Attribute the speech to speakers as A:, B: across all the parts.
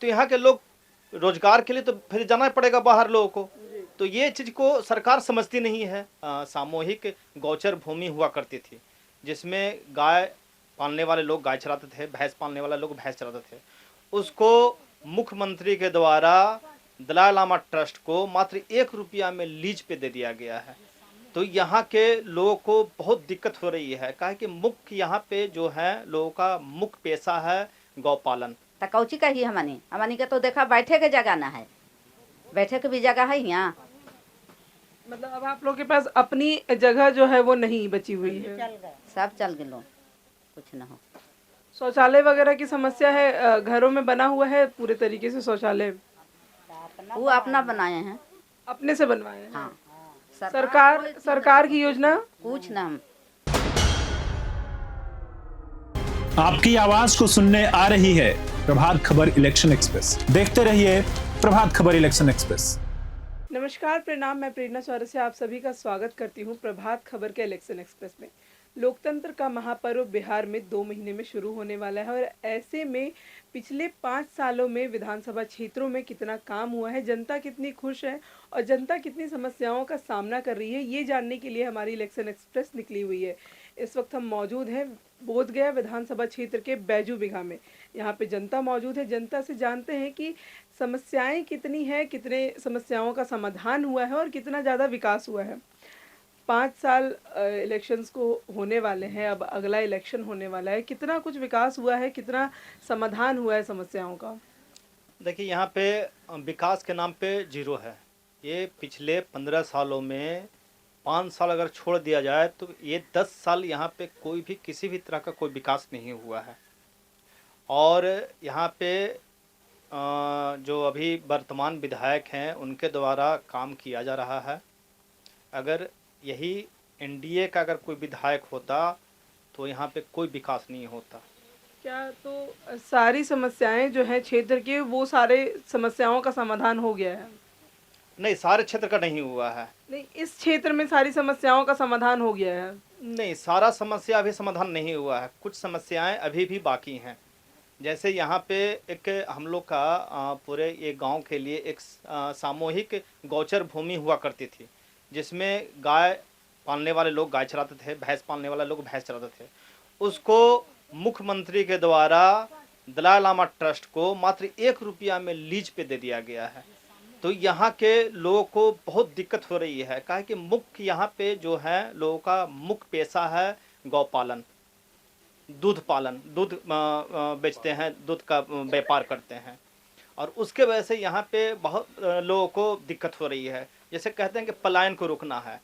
A: तो यहाँ के लोग रोजगार के लिए तो फिर जाना पड़ेगा बाहर लोगों को। तो ये चीज को सरकार समझती नहीं है। सामूहिक गौचर भूमि हुआ करती थी, जिसमें गाय पालने वाले लोग गाय चराते थे, भैंस पालने वाले लोग भैंस चराते थे। उसको मुख्यमंत्री के द्वारा दलाई लामा ट्रस्ट को मात्र 1 रुपया में लीज पे दे दिया गया है। तो यहाँ के लोगों को बहुत दिक्कत हो रही है, काहे कि मुख्य यहाँ पे जो है लोगों का मुख्य पेशा है गौपालन।
B: तो कौची कही हमनी के तो देखा बैठे के जगह ना है, बैठे के भी जगह है यहाँ।
C: मतलब अब आप लोग के पास अपनी जगह जो है वो नहीं बची हुई है,
B: सब चल गए, कुछ ना हो।
C: शौचालय वगैरह की समस्या है, घरों में बना हुआ है पूरे तरीके से शौचालय?
B: वो अपना बनाए हैं,
C: अपने से बनवाए हैं?
B: हाँ।
C: सरकार की योजना
B: कुछ ना।
D: आपकी आवाज को सुनने आ रही है प्रभात खबर इलेक्शन एक्सप्रेस। देखते रहिए प्रभात खबर इलेक्शन एक्सप्रेस।
C: नमस्कार, प्रणाम। मैं प्रेरणा चौरसिया आप सभी का स्वागत करती हूं प्रभात खबर के इलेक्शन एक्सप्रेस में। लोकतंत्र का महापर्व बिहार में 2 महीने में शुरू होने वाला है और ऐसे में पिछले 5 सालों में विधानसभा क्षेत्रों में कितना काम हुआ है, जनता कितनी खुश है और जनता कितनी समस्याओं का सामना कर रही है, ये जानने के लिए हमारी इलेक्शन एक्सप्रेस निकली हुई है। इस वक्त हम मौजूद हैं बोधगया विधानसभा क्षेत्र के बैजू बिघा में। यहाँ पे जनता मौजूद है, जनता से जानते हैं कि समस्याएं कितनी हैं, कितने समस्याओं का समाधान हुआ है और कितना ज़्यादा विकास हुआ है। 5 साल इलेक्शंस को होने वाले हैं, अब अगला इलेक्शन होने वाला है। कितना कुछ विकास हुआ है, कितना समाधान हुआ है समस्याओं का?
A: देखिए, यहाँ पे विकास के नाम पे जीरो है। ये पिछले 15 सालों में 5 साल अगर छोड़ दिया जाए तो ये 10 साल यहाँ पे कोई भी किसी भी तरह का कोई विकास नहीं हुआ है। और यहाँ पे जो अभी वर्तमान विधायक हैं उनके द्वारा काम किया जा रहा है। अगर यही एनडीए का अगर कोई विधायक होता तो यहाँ पे कोई विकास नहीं होता।
C: क्या तो सारी समस्याएं जो हैं क्षेत्र के, वो सारे समस्याओं का समाधान हो गया है?
A: नहीं, सारे क्षेत्र का नहीं हुआ है।
C: नहीं, इस क्षेत्र में सारी समस्याओं का समाधान हो गया है?
A: नहीं, सारा समस्या अभी समाधान नहीं हुआ है, कुछ समस्याएं अभी भी बाकी हैं। जैसे यहाँ पे एक हम लोग का पूरे ये गांव के लिए एक सामूहिक गौचर भूमि हुआ करती थी, जिसमें गाय पालने वाले लोग गाय चराते थे, भैंस पालने वाले लोग भैंस चराते थे। उसको मुख्यमंत्री के द्वारा दलाई लामा ट्रस्ट को मात्र 1 रुपया में लीज पे दे दिया गया है। तो यहाँ के लोगों को बहुत दिक्कत हो रही है, काहे कि मुख्य यहाँ पे जो है लोगों का मुख्य पेशा है गौपालन, दूध पालन, दूध बेचते हैं, दूध का व्यापार करते हैं। और उसके वजह से यहाँ पे बहुत लोगों को दिक्कत हो रही है। जैसे कहते हैं कि पलायन को रोकना है,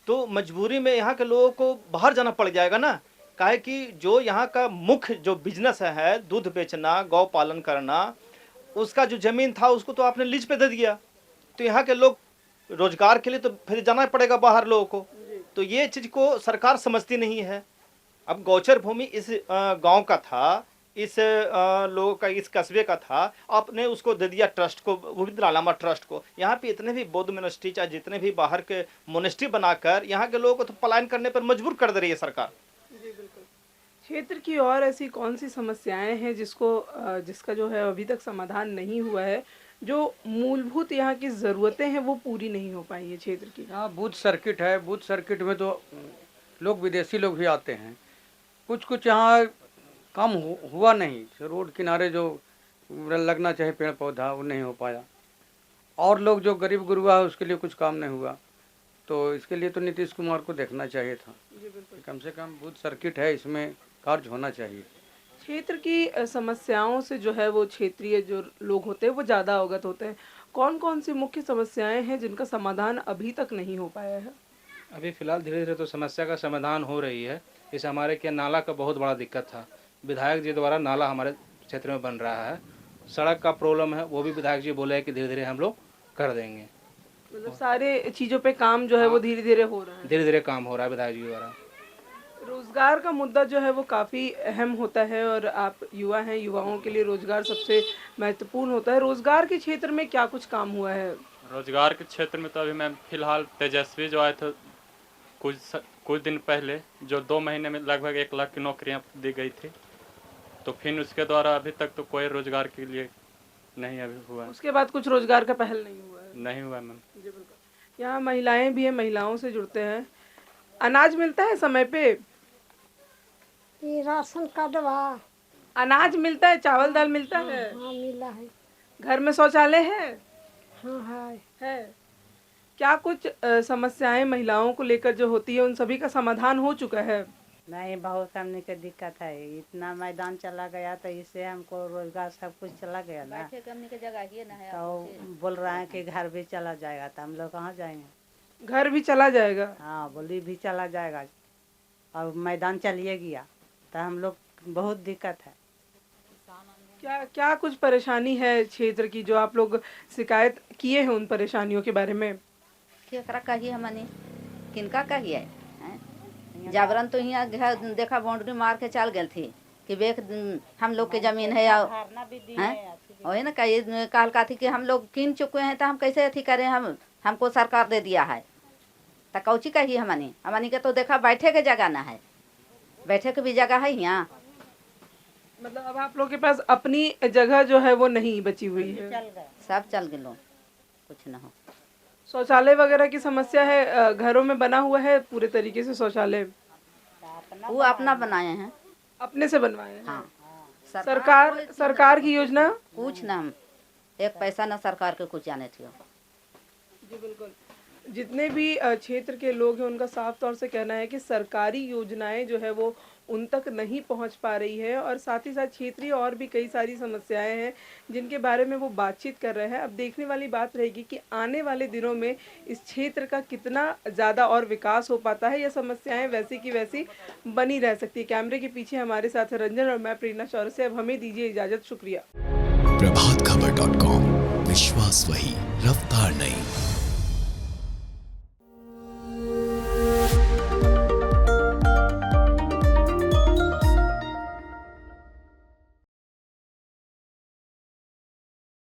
A: तो मजबूरी में यहाँ के लोगों को बाहर जाना पड़ जाएगा ना। काहे कि जो यहाँ का मुख्य जो बिजनेस है दूध बेचना, गौ पालन करना, उसका जो ज़मीन था उसको तो आपने लीज पे दे दिया। तो यहाँ के लोग रोजगार के लिए तो फिर जाना पड़ेगा बाहर लोगों को। तो ये चीज़ को सरकार समझती नहीं है। अब गौचर भूमि इस गांव का था, इस लोगों का, इस कस्बे का था, आपने उसको दे दिया ट्रस्ट को, वो भी दलाई लामा ट्रस्ट को। यहाँ पे इतने भी बौद्ध मोनेस्ट्री चाहे जितने भी बाहर के मोनेस्ट्री बनाकर यहाँ के लोगों को तो पलायन करने पर मजबूर कर दे रही है सरकार।
C: जी बिल्कुल। क्षेत्र की और ऐसी कौन सी समस्याएं हैं जिसका जो है अभी तक समाधान नहीं हुआ है, जो मूलभूत यहाँ की ज़रूरतें हैं वो पूरी नहीं हो पाई है क्षेत्र की?
E: यहाँ बूथ सर्किट है, बूथ सर्किट में तो लोग, विदेशी लोग भी आते हैं। कुछ यहाँ काम हुआ नहीं। रोड किनारे जो लगना चाहिए पेड़ पौधा, वो नहीं हो पाया। और लोग जो गरीब गुरुआ है उसके लिए कुछ काम नहीं हुआ। तो इसके लिए तो नीतीश कुमार को देखना चाहिए था। कम से कम बूथ सर्किट है, इसमें कार्य होना चाहिए।
C: क्षेत्र की समस्याओं से जो है वो क्षेत्रीय जो लोग होते हैं वो ज़्यादा अवगत होते हैं। कौन कौन सी मुख्य समस्याएं हैं जिनका समाधान अभी तक नहीं हो पाया है?
F: अभी फ़िलहाल धीरे धीरे तो समस्या का समाधान हो रही है। जैसे हमारे क्या नाला का बहुत बड़ा दिक्कत था, विधायक जी द्वारा नाला हमारे क्षेत्र में बन रहा है। सड़क का प्रॉब्लम है, वो भी विधायक जी बोले हैं कि धीरे धीरे हम लोग कर देंगे।
C: मतलब सारे चीज़ों पे काम जो है वो धीरे धीरे हो रहा है।
F: धीरे धीरे काम हो रहा है विधायक जी द्वारा।
C: रोजगार का मुद्दा जो है वो काफ़ी अहम होता है और आप युवा हैं, युवाओं के लिए रोजगार सबसे महत्वपूर्ण होता है। रोजगार के क्षेत्र में क्या कुछ काम हुआ है?
G: रोजगार के क्षेत्र में तो अभी मैं फिलहाल तेजस्वी जो आए थे कुछ दिन पहले, जो 2 महीने में लगभग 1 लाख की नौकरियां दी गई थी, तो फिर उसके द्वारा अभी तक तो कोई रोजगार के लिए नहीं अभी हुआ
C: उसके बाद कुछ रोजगार का पहल नहीं हुआ है?
G: नहीं हुआ मैम।
C: जी बिल्कुल। यहाँ महिलाएं भी हैं, महिलाओं से जुड़ते हैं। अनाज मिलता है समय पे?
H: ये राशन कार्डवा
C: अनाज मिलता है, चावल दाल मिलता है?
H: हाँ मिला है।
C: घर में शौचालय है?
H: हाँ है।
C: क्या कुछ समस्याएं महिलाओं को लेकर जो होती है उन सभी का समाधान हो चुका है?
I: नहीं, बहुत हमने के दिक्कत है। इतना मैदान चला गया तो इससे हमको रोजगार सब कुछ चला गया ना।
B: बैठे करने की जगह ही ना है।
I: तो बोल रहे हैं कि घर भी चला जाएगा, तो हम लोग कहाँ जाएंगे?
C: घर भी चला जाएगा?
I: हाँ, बोली भी चला जाएगा और मैदान चलिए गया तो हम लोग बहुत दिक्कत है।
C: क्या क्या कुछ परेशानी है क्षेत्र की जो आप लोग शिकायत किए हैं उन परेशानियों के बारे में?
B: केकरा कही हमने, किनका कहिए हैं? जाबरन तो यहाँ घर देखा बाउंड्री मार के चल गई थी कि बेख हम लोग के जमीन है या वही ना कही काल का थी कि हम लोग किन चुके हैं तो हम कैसे अथी करें, हमको सरकार दे दिया है तो कौची कही हमनी के तो देखा बैठे के जगह ना है, बैठे के भी जगह है यहाँ।
C: मतलब अब आप लोग के पास अपनी जगह जो है वो नहीं बची हुई है?
B: सब चल गए, कुछ ना हो।
C: शौचालय वगैरह की समस्या है? घरों में बना हुआ है पूरे तरीके से शौचालय?
B: वो अपना बनाए हैं,
C: अपने से बनवाए हैं?
B: हाँ।
C: सरकार की योजना
B: कुछ ना, हम एक पैसा ना सरकार के कुछ जाने थे।
C: जी बिल्कुल। जितने भी क्षेत्र के लोग हैं उनका साफ तौर से कहना है कि सरकारी योजनाएं जो है वो उन तक नहीं पहुंच पा रही है और साथ ही साथ क्षेत्रीय और भी कई सारी समस्याएं हैं जिनके बारे में वो बातचीत कर रहे हैं। अब देखने वाली बात रहेगी कि आने वाले दिनों में इस क्षेत्र का कितना ज़्यादा और विकास हो पाता है या समस्याएं वैसी की वैसी बनी रह सकती है। कैमरे के पीछे हमारे साथ रंजन और मैं प्रेरणा चौरसिया। अब हमें दीजिए इजाज़त। शुक्रिया।
J: प्रभात खबर.com, विश्वास वही, रफ्तार नहीं।